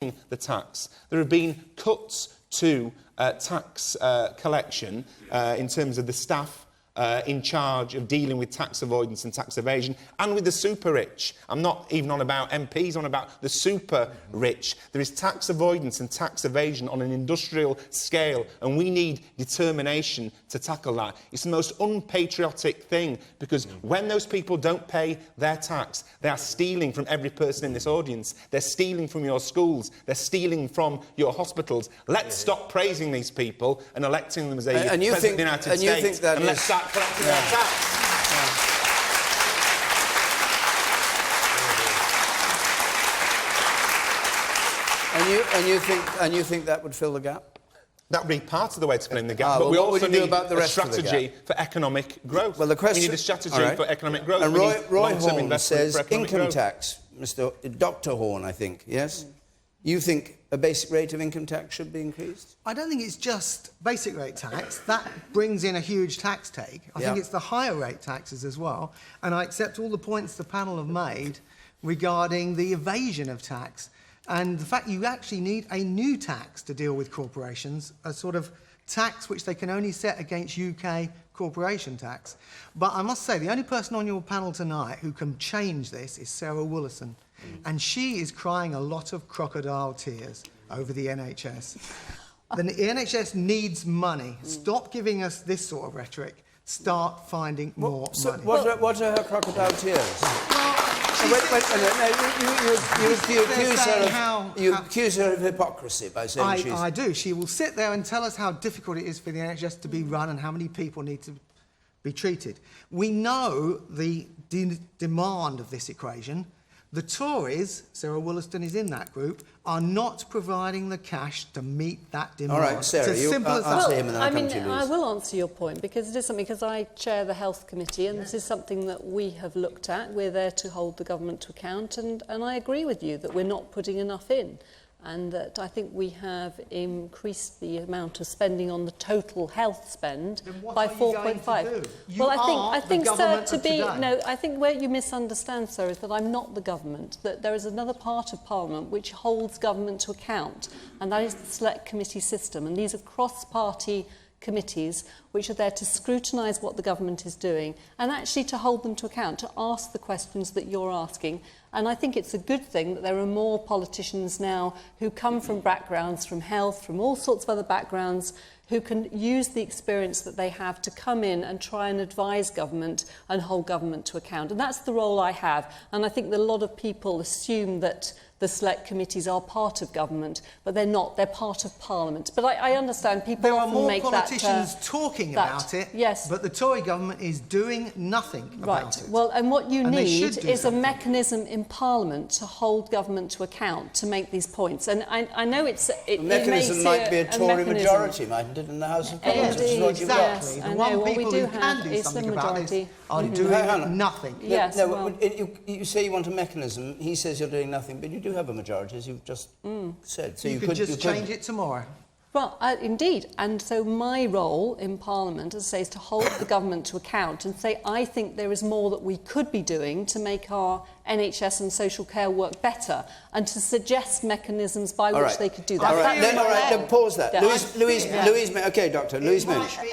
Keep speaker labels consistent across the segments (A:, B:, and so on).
A: the tax. There have been cuts to tax collection in terms of the staff in charge of dealing with tax avoidance and tax evasion, and with the super rich. I'm not even on about MPs, I'm on about the super rich. There is tax avoidance and tax evasion on an industrial scale, and we need determination to tackle that. It's the most unpatriotic thing, because when those people don't pay their tax, they are stealing from every person in this audience. They're stealing from your schools. They're stealing from your hospitals. Let's stop praising these people and electing them as a President of the United States, and let's start collecting their tax.
B: And you think that would fill the gap?
A: That would be part of the way to filling the gap, but we also need a strategy for economic growth.
B: Well, we
A: need a strategy for economic growth.
B: And Roy Horne says income tax. Dr. Horne, I think, yes? You think a basic rate of income tax should be increased?
C: I don't think it's just basic rate tax. That brings in a huge tax take. I think it's the higher rate taxes as well. And I accept all the points the panel have made regarding the evasion of tax and the fact you actually need a new tax to deal with corporations, a sort of tax which they can only set against UK corporation tax. But I must say, the only person on your panel tonight who can change this is Sarah Wollaston. And she is crying a lot of crocodile tears over the NHS. The NHS needs money. Stop giving us this sort of rhetoric. Start finding more money.
B: What are her crocodile tears? You accuse her of hypocrisy by saying she's...
C: I do. She will sit there and tell us how difficult it is for the NHS to be run and how many people need to be treated. We know the demand of this equation. The Tories, Sarah Wollaston is in that group, are not providing the cash to meet that demand.
B: All right, Sarah, answer him and then I'll come to you, Liz.
D: I will answer your point, because it is something, because I chair the Health Committee, and this is something that we have looked at. We're there to hold the government to account, and I agree with you that we're not putting enough in, and that I think we have increased the amount of spending on the total health spend by 4.5. Well, I think, sir, I think where you misunderstand, sir, is that I'm not the government, that there is another part of Parliament which holds government to account, and that is the Select Committee system, and these are cross-party committees which are there to scrutinise what the government is doing and actually to hold them to account, to ask the questions that you're asking. And I think it's a good thing that there are more politicians now who come from backgrounds, from health, from all sorts of other backgrounds, who can use the experience that they have to come in and try and advise government and hold government to account. And that's the role I have. And I think that a lot of people assume that the select committees are part of government, but they're not. They're part of Parliament. But I understand people often make that...
C: There are more politicians talking about it,
D: yes,
C: but the Tory government is doing nothing about it.
D: Well, and what you need is a mechanism in Parliament to hold government to account, to make these points. And I know
B: a mechanism might be a Tory majority, mightn't it, in the House of Commons?
C: Exactly. The one people who can do something about this are doing nothing.
D: Yes.
B: You say you want a mechanism. He says you're doing nothing, but you do have a majority, as you've just said. So
C: you could just change it tomorrow.
D: Well, indeed. And so my role in Parliament, as I say, is to hold the government to account and say, I think there is more that we could be doing to make our NHS and social care work better, and to suggest mechanisms by which they could do that.
B: All right, pause that. Louise, okay, Doctor, Louise Minch.
E: I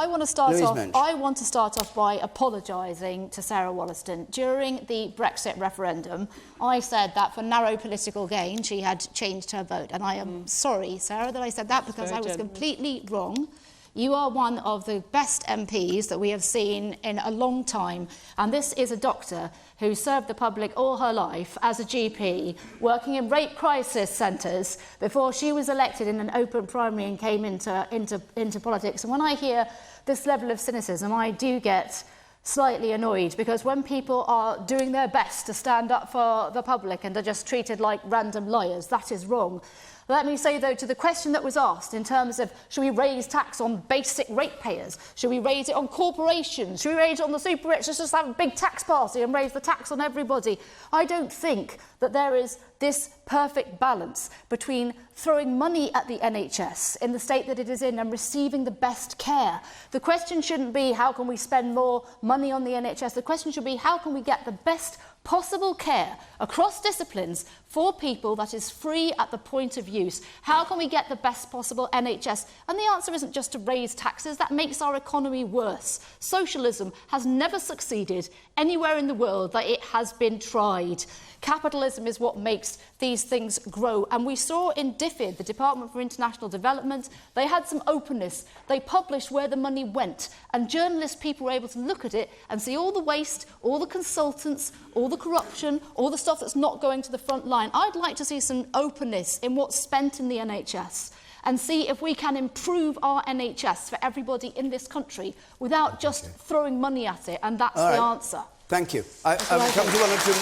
E: want to start off. I want to start off by apologising to Sarah Wollaston. During the Brexit referendum, I said that for narrow political gain, she had changed her vote, and I am sorry, Sarah, that I said that, because I was completely wrong. You are one of the best MPs that we have seen in a long time, and this is a doctor who served the public all her life as a GP, working in rape crisis centres before she was elected in an open primary and came into politics. And when I hear this level of cynicism, I do get slightly annoyed, because when people are doing their best to stand up for the public and are just treated like random liars, that is wrong. Let me say, though, to the question that was asked in terms of should we raise tax on basic ratepayers? Should we raise it on corporations? Should we raise it on the super rich? Let's just have a big tax party and raise the tax on everybody. I don't think that there is this perfect balance between throwing money at the NHS in the state that it is in and receiving the best care. The question shouldn't be how can we spend more money on the NHS. The question should be how can we get the best possible care across disciplines for people that is free at the point of use? How can we get the best possible NHS? And the answer isn't just to raise taxes. That makes our economy worse. Socialism has never succeeded anywhere in the world that it has been tried. Capitalism is what makes these things grow. And we saw in DFID, the Department for International Development, they had some openness. They published where the money went. And journalists, people were able to look at it and see all the waste, all the consultants, all the corruption, all the stuff that's not going to the front line. I'd like to see some openness in what's spent in the NHS and see if we can improve our NHS for everybody in this country without just throwing money at it. And that's the answer.
B: Thank you. I'll come to one or two...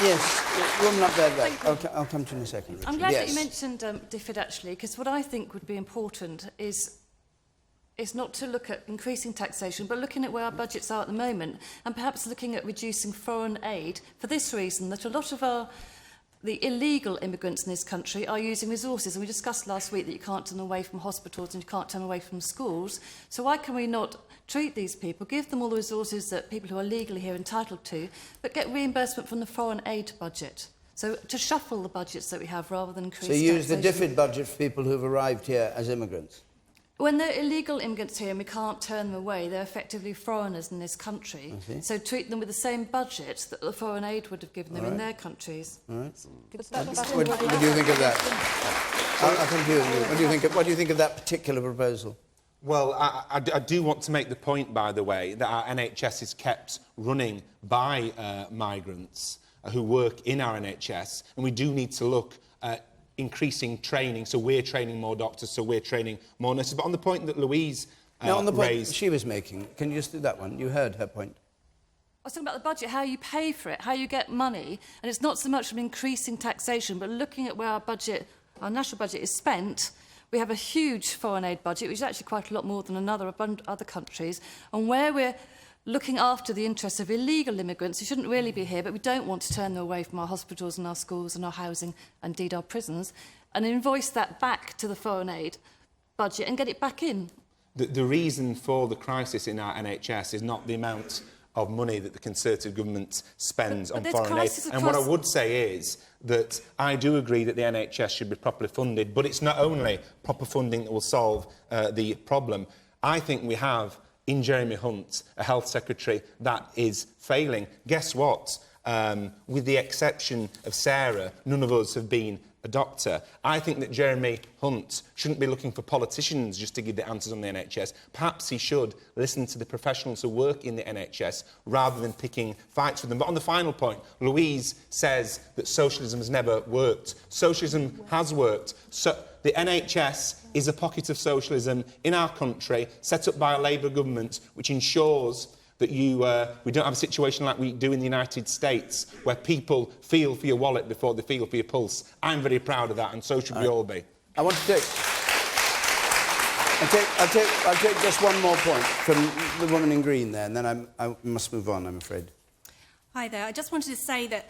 B: Yes, woman up there. I'll come to you in a second, Richard.
F: I'm glad that you mentioned DFID, actually, because what I think would be important is not to look at increasing taxation, but looking at where our budgets are at the moment, and perhaps looking at reducing foreign aid for this reason, that a lot of the illegal immigrants in this country are using resources. And we discussed last week that you can't turn away from hospitals and you can't turn away from schools. So why can we not treat these people, give them all the resources that people who are legally here are entitled to, but get reimbursement from the foreign aid budget? So to shuffle the budgets that we have rather than increase taxation.
B: So use the DFID budget for people who've arrived here as immigrants?
F: When they're illegal immigrants here and we can't turn them away, they're effectively foreigners in this country. So treat them with the same budget that the foreign aid would have given them in their countries.
B: All right. What do you think of that? I'll come to you. What do you think of that particular proposal?
A: Well, I do want to make the point, by the way, that our NHS is kept running by migrants who work in our NHS, and we do need to look at increasing training, so we're training more doctors, so we're training more nurses. But on the point that Louise
B: now, on the point
A: raised...
B: she was making, can you just do that one? You heard her point.
F: I was talking about the budget, how you pay for it, how you get money, and it's not so much from increasing taxation, but looking at where our budget, our national budget is spent. We have a huge foreign aid budget, which is actually quite a lot more than other countries, and where we're looking after the interests of illegal immigrants who shouldn't really be here, but we don't want to turn them away from our hospitals and our schools and our housing, and indeed our prisons, and invoice that back to the foreign aid budget and get it back in.
A: The reason for the crisis in our NHS is not the amount of money that the Conservative government spends on foreign aid. And what I would say is that I do agree that the NHS should be properly funded, but it's not only proper funding that will solve the problem. I think we have, in Jeremy Hunt, a health secretary that is failing. Guess what? With the exception of Sarah, none of us have been a doctor. I think that Jeremy Hunt shouldn't be looking for politicians just to give the answers on the NHS. Perhaps he should listen to the professionals who work in the NHS rather than picking fights with them. But on the final point, Louise says that socialism has never worked. Socialism has worked. So the NHS is a pocket of socialism in our country, set up by a Labour government, which ensures that we don't have a situation like we do in the United States, where people feel for your wallet before they feel for your pulse. I'm very proud of that, and so should we all be.
B: I want to take... I'll take just one more point from the woman in green there, and then I must move on, I'm afraid.
G: Hi there. I just wanted to say that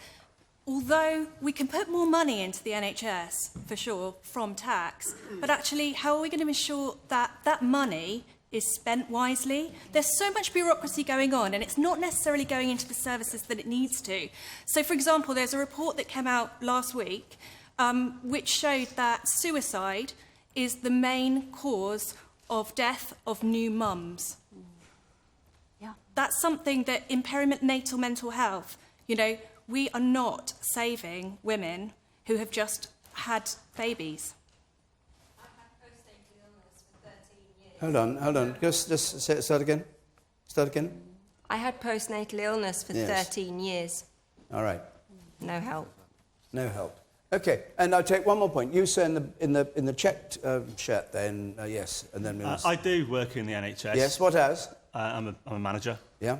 G: although we can put more money into the NHS, for sure, from tax, but actually, how are we going to ensure that that money is spent wisely? There's so much bureaucracy going on, and it's not necessarily going into the services that it needs to. So, for example, there's a report that came out last week which showed that suicide is the main cause of death of new mums.
E: Yeah.
G: That's something that in perinatal mental health, you know, we are not saving women who have just had babies.
B: Hold on. Just start again. Start again.
H: I had postnatal illness for 13 years.
B: All right.
H: No help.
B: No help. Okay, and I'll take one more point. You say in the checked shirt then, yes, and then we must...
I: I do work in the NHS.
B: Yes, what as?
I: I'm a manager.
B: Yeah.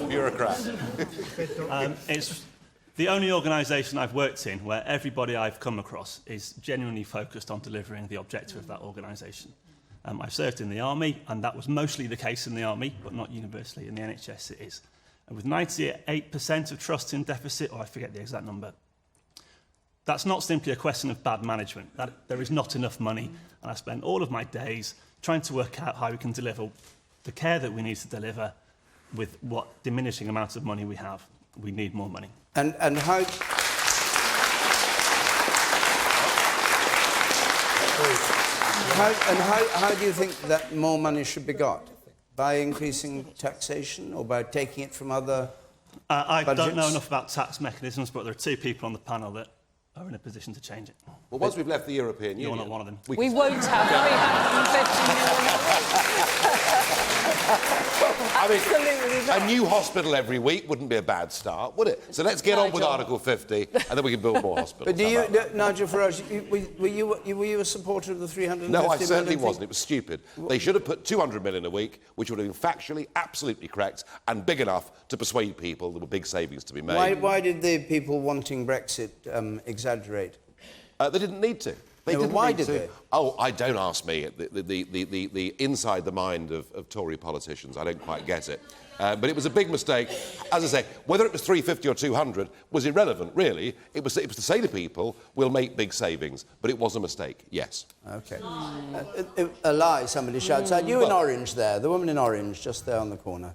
A: Bureaucrat.
I: It's the only organisation I've worked in where everybody I've come across is genuinely focused on delivering the objective of that organisation. I've served in the army, and that was mostly the case in the army, but not universally. In the NHS it is. And with 98% of trust in deficit, or I forget the exact number, that's not simply a question of bad management. That there is not enough money, and I spend all of my days trying to work out how we can deliver the care that we need to deliver with what diminishing amounts of money we have. We need more money.
B: And how... How do you think that more money should be got? By increasing taxation or by taking it from other
I: I
B: budgets?
I: don't know enough about tax mechanisms, but there are two people on the panel that are in a position to change it.
J: Well, once we've left the European Union...
I: You're not one of them.
D: We won't have 350
J: I mean, a new hospital every week wouldn't be a bad start, would it? So let's get on with Article 50, and then we can build more hospitals.
B: But Nigel Farage, were you a supporter of the 350
J: No, I certainly
B: million
J: wasn't. It was stupid. They should have put 200 million a week, which would have been factually absolutely correct and big enough to persuade people there were big savings to be made.
B: Why did the people wanting Brexit exaggerate?
J: They didn't need to.
B: Why did they?
J: Oh, don't ask me. The inside the mind of Tory politicians, I don't quite get it. But it was a big mistake. As I say, whether it was 350 or 200 was irrelevant, really. It was to say to people, we'll make big savings. But it was a mistake, yes.
B: OK. A lie, somebody shouts out. You in orange there, the woman in orange, just there on the corner.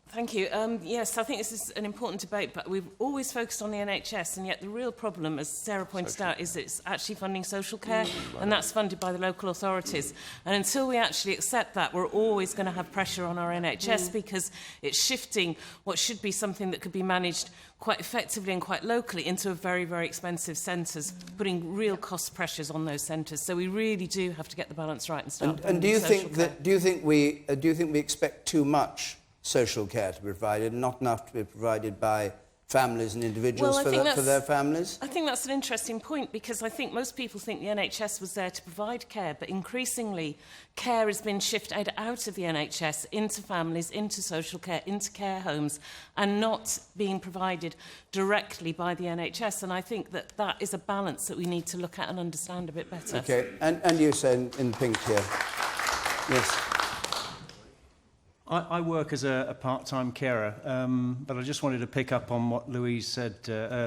K: Thank you. Yes, I think this is an important debate, but we've always focused on the NHS, and yet the real problem, as Sarah pointed out, is it's actually funding social care, and that's funded by the local authorities. And until we actually accept that, we're always going to have pressure on our NHS because it's shifting what should be something that could be managed quite effectively and quite locally into a very, very expensive centres, putting real cost pressures on those centres. So we really do have to get the balance right and start.
B: And do you think we expect too much social care to be provided, not enough to be provided by families and individuals for their families?
K: I think that's an interesting point, because I think most people think the NHS was there to provide care, but increasingly care has been shifted out of the NHS into families, into social care, into care homes, and not being provided directly by the NHS. And I think that that is a balance that we need to look at and understand a bit better.
B: OK, and you, sir, in pink here. Yes.
L: I work as a part-time carer, but I just wanted to pick up on what Louise said earlier.